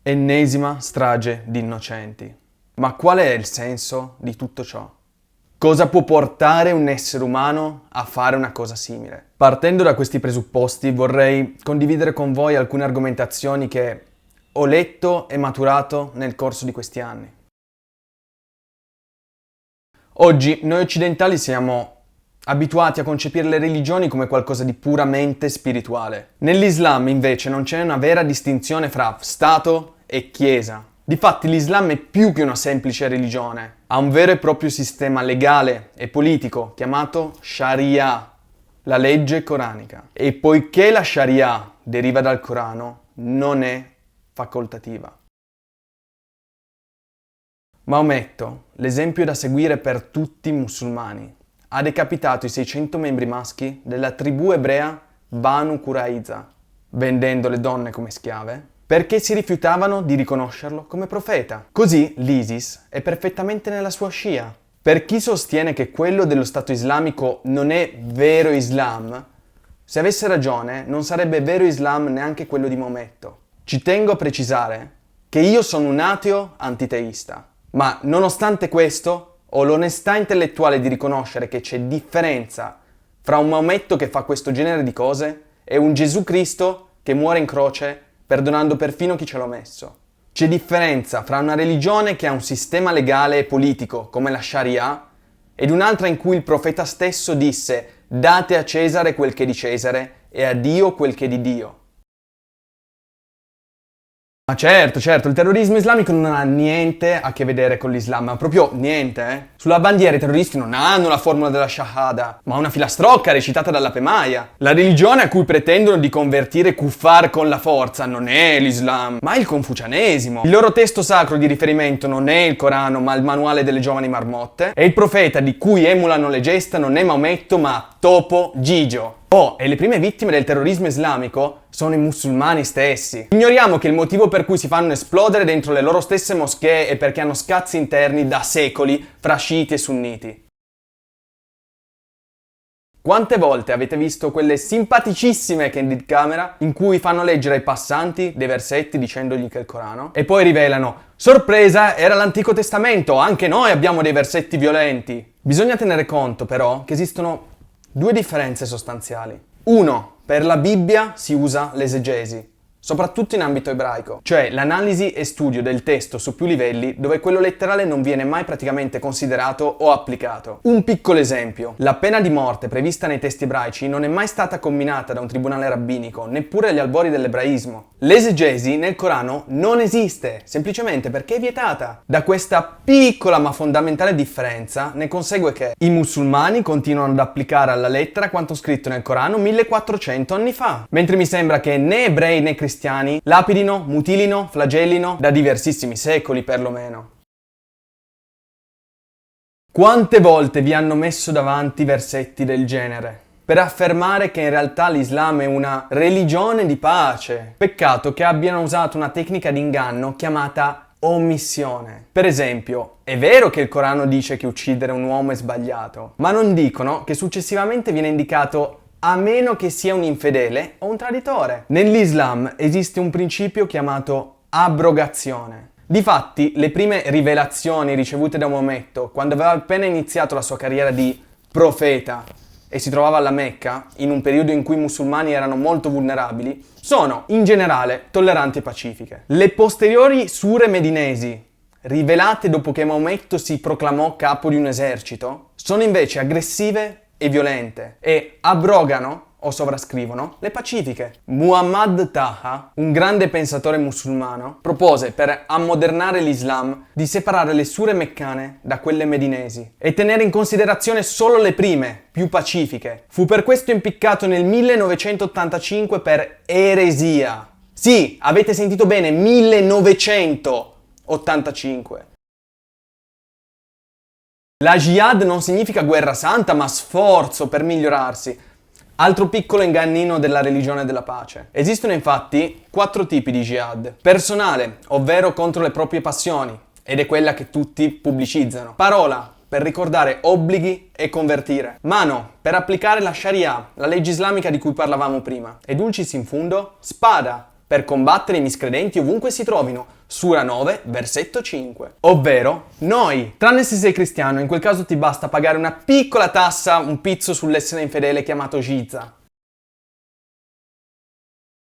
Ennesima strage di innocenti. Ma qual è il senso di tutto ciò? Cosa può portare un essere umano a fare una cosa simile? Partendo da questi presupposti vorrei condividere con voi alcune argomentazioni che ho letto e maturato nel corso di questi anni. Oggi noi occidentali siamo abituati a concepire le religioni come qualcosa di puramente spirituale. Nell'Islam invece non c'è una vera distinzione fra Stato e Chiesa. Difatti l'Islam è più che una semplice religione, ha un vero e proprio sistema legale e politico chiamato Sharia, la legge coranica. E poiché la Sharia deriva dal Corano, non è facoltativa. Maometto, l'esempio da seguire per tutti i musulmani, ha decapitato i 600 membri maschi della tribù ebrea Banu Qurayza, vendendo le donne come schiave, perché si rifiutavano di riconoscerlo come profeta. Così l'ISIS è perfettamente nella scia scia. Per chi sostiene che quello dello Stato islamico non è vero Islam, se avesse ragione non sarebbe vero Islam neanche quello di Maometto. Ci tengo a precisare che io sono un ateo antiteista, ma nonostante questo ho l'onestà intellettuale di riconoscere che c'è differenza fra un Maometto che fa questo genere di cose e un Gesù Cristo che muore in croce perdonando perfino chi ce l'ha messo. C'è differenza fra una religione che ha un sistema legale e politico come la Sharia ed un'altra in cui il profeta stesso disse «Date a Cesare quel che è di Cesare e a Dio quel che è di Dio». Ma certo, il terrorismo islamico non ha niente a che vedere con l'Islam, ma proprio niente, Sulla bandiera i terroristi non hanno la formula della Shahada, ma una filastrocca recitata dall'Ape Maia. La religione a cui pretendono di convertire kuffar con la forza non è l'Islam, ma il confucianesimo. Il loro testo sacro di riferimento non è il Corano, ma il manuale delle giovani marmotte. E il profeta di cui emulano le gesta non è Maometto, ma Topo Gigio. E le prime vittime del terrorismo islamico sono i musulmani stessi. Ignoriamo che il motivo per cui si fanno esplodere dentro le loro stesse moschee è perché hanno scazzi interni da secoli fra sciiti e sunniti. Quante volte avete visto quelle simpaticissime candid camera in cui fanno leggere ai passanti dei versetti dicendogli che è il Corano e poi rivelano «Sorpresa, era l'Antico Testamento, anche noi abbiamo dei versetti violenti». Bisogna tenere conto però che esistono due differenze sostanziali. 1. Per la Bibbia si usa l'esegesi, soprattutto in ambito ebraico, cioè l'analisi e studio del testo su più livelli dove quello letterale non viene mai praticamente considerato o applicato. Un piccolo esempio: la pena di morte prevista nei testi ebraici non è mai stata comminata da un tribunale rabbinico, neppure agli albori dell'ebraismo. L'esegesi nel Corano non esiste, semplicemente perché è vietata. Da questa piccola ma fondamentale differenza ne consegue che i musulmani continuano ad applicare alla lettera quanto scritto nel Corano 1400 anni fa, mentre mi sembra che né ebrei né cristiani lapidino, mutilino, flagellino da diversissimi secoli perlomeno. Quante volte vi hanno messo davanti versetti del genere per affermare che in realtà l'Islam è una religione di pace? Peccato che abbiano usato una tecnica di inganno chiamata omissione. Per esempio, è vero che il Corano dice che uccidere un uomo è sbagliato, ma non dicono che successivamente viene indicato a meno che sia un infedele o un traditore. Nell'Islam esiste un principio chiamato abrogazione. Difatti, le prime rivelazioni ricevute da Maometto, quando aveva appena iniziato la sua carriera di profeta e si trovava alla Mecca, in un periodo in cui i musulmani erano molto vulnerabili, sono, in generale, tolleranti e pacifiche. Le posteriori sure medinesi, rivelate dopo che Maometto si proclamò capo di un esercito, sono invece aggressive e violente e abrogano o sovrascrivono le pacifiche. Muhammad Taha, un grande pensatore musulmano, propose per ammodernare l'Islam di separare le sure meccane da quelle medinesi e tenere in considerazione solo le prime, più pacifiche. Fu per questo impiccato nel 1985 per eresia. Sì, avete sentito bene, 1985. La jihad non significa guerra santa, ma sforzo per migliorarsi. Altro piccolo ingannino della religione della pace. Esistono infatti 4 tipi di jihad. Personale, ovvero contro le proprie passioni, ed è quella che tutti pubblicizzano. Parola, per ricordare obblighi e convertire. Mano, per applicare la Sharia, la legge islamica di cui parlavamo prima. E dulcis in fundo, spada, per combattere i miscredenti ovunque si trovino. Sura 9, versetto 5. Ovvero, noi. Tranne se sei cristiano, in quel caso ti basta pagare una piccola tassa, un pizzo sull'essere infedele chiamato Shiza.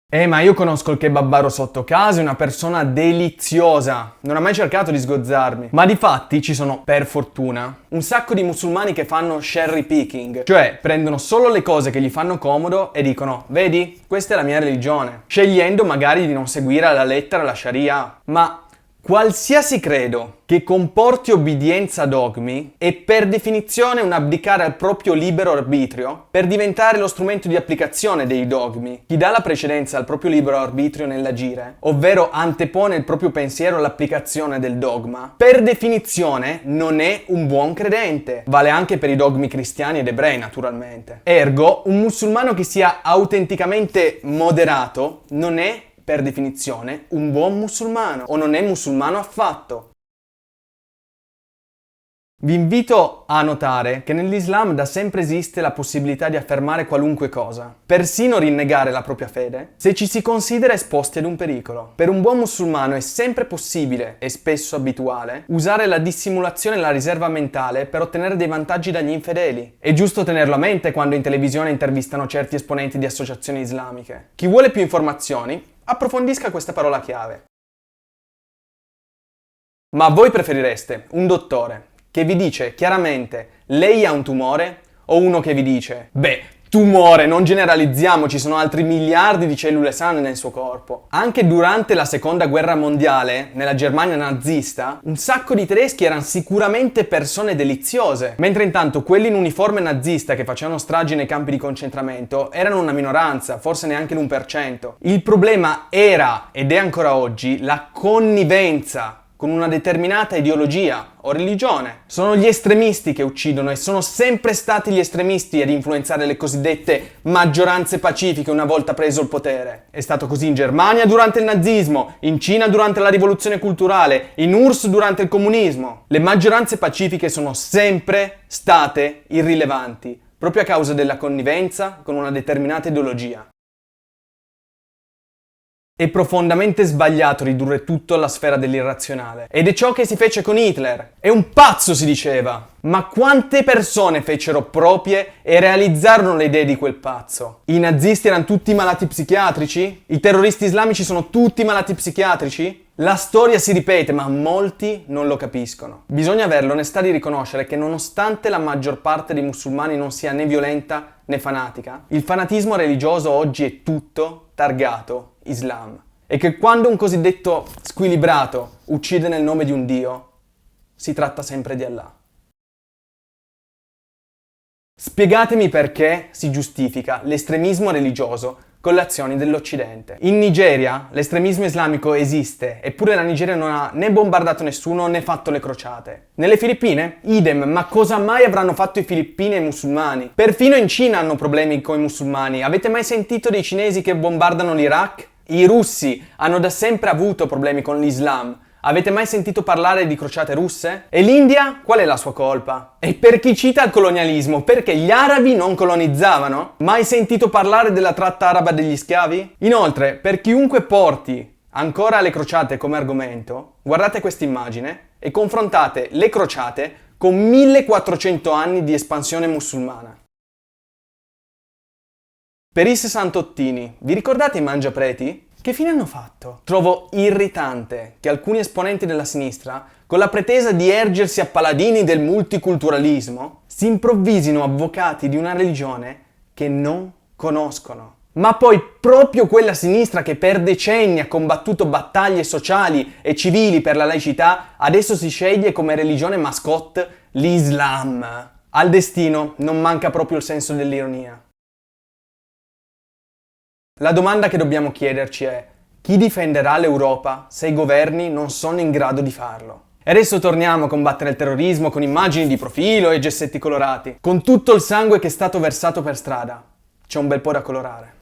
Ma io conosco il kebabaro sotto casa, è una persona deliziosa. Non ha mai cercato di sgozzarmi. Ma difatti ci sono, per fortuna, un sacco di musulmani che fanno cherry picking. Cioè, prendono solo le cose che gli fanno comodo e dicono, vedi, questa è la mia religione. Scegliendo magari di non seguire alla lettera la Sharia. Ma qualsiasi credo che comporti obbedienza a dogmi è per definizione un abdicare al proprio libero arbitrio per diventare lo strumento di applicazione dei dogmi. Chi dà la precedenza al proprio libero arbitrio nell'agire, ovvero antepone il proprio pensiero all'applicazione del dogma, per definizione non è un buon credente. Vale anche per i dogmi cristiani ed ebrei, naturalmente. Ergo, un musulmano che sia autenticamente moderato non è per definizione un buon musulmano o non è musulmano affatto. Vi invito a notare che nell'Islam da sempre esiste la possibilità di affermare qualunque cosa, persino rinnegare la propria fede, se ci si considera esposti ad un pericolo. Per un buon musulmano è sempre possibile, e spesso abituale, usare la dissimulazione e la riserva mentale per ottenere dei vantaggi dagli infedeli. È giusto tenerlo a mente quando in televisione intervistano certi esponenti di associazioni islamiche. Chi vuole più informazioni, approfondisca questa parola chiave. Ma voi preferireste un dottore che vi dice chiaramente lei ha un tumore o uno che vi dice tumore, non generalizziamo, ci sono altri miliardi di cellule sane nel suo corpo. Anche durante la seconda guerra mondiale, nella Germania nazista, un sacco di tedeschi erano sicuramente persone deliziose, mentre intanto quelli in uniforme nazista che facevano stragi nei campi di concentramento erano una minoranza, forse neanche l'1%. Il problema era, ed è ancora oggi, la connivenza con una determinata ideologia o religione. Sono gli estremisti che uccidono e sono sempre stati gli estremisti ad influenzare le cosiddette maggioranze pacifiche una volta preso il potere. È stato così in Germania durante il nazismo, in Cina durante la rivoluzione culturale, in URSS durante il comunismo. Le maggioranze pacifiche sono sempre state irrilevanti, proprio a causa della connivenza con una determinata ideologia. È profondamente sbagliato ridurre tutto alla sfera dell'irrazionale. Ed è ciò che si fece con Hitler. È un pazzo, si diceva. Ma quante persone fecero proprie e realizzarono le idee di quel pazzo? I nazisti erano tutti malati psichiatrici? I terroristi islamici sono tutti malati psichiatrici? La storia si ripete, ma molti non lo capiscono. Bisogna avere l'onestà di riconoscere che nonostante la maggior parte dei musulmani non sia né violenta né fanatica, il fanatismo religioso oggi è tutto targato Islam. E che quando un cosiddetto squilibrato uccide nel nome di un dio, si tratta sempre di Allah. Spiegatemi perché si giustifica l'estremismo religioso con le azioni dell'Occidente. In Nigeria l'estremismo islamico esiste, eppure la Nigeria non ha né bombardato nessuno né fatto le crociate. Nelle Filippine? Idem, ma cosa mai avranno fatto i filippini e i musulmani? Perfino in Cina hanno problemi con i musulmani. Avete mai sentito dei cinesi che bombardano l'Iraq? I russi hanno da sempre avuto problemi con l'Islam. Avete mai sentito parlare di crociate russe? E l'India? Qual è la sua colpa? E per chi cita il colonialismo, perché gli arabi non colonizzavano? Mai sentito parlare della tratta araba degli schiavi? Inoltre, per chiunque porti ancora le crociate come argomento, guardate questa immagine e confrontate le crociate con 1400 anni di espansione musulmana. Per i sessantottini, vi ricordate i mangiapreti? Che fine hanno fatto? Trovo irritante che alcuni esponenti della sinistra, con la pretesa di ergersi a paladini del multiculturalismo, si improvvisino avvocati di una religione che non conoscono. Ma poi proprio quella sinistra che per decenni ha combattuto battaglie sociali e civili per la laicità, adesso si sceglie come religione mascotte l'Islam. Al destino non manca proprio il senso dell'ironia. La domanda che dobbiamo chiederci è: chi difenderà l'Europa se i governi non sono in grado di farlo? E adesso torniamo a combattere il terrorismo con immagini di profilo e gessetti colorati. Con tutto il sangue che è stato versato per strada, c'è un bel po' da colorare.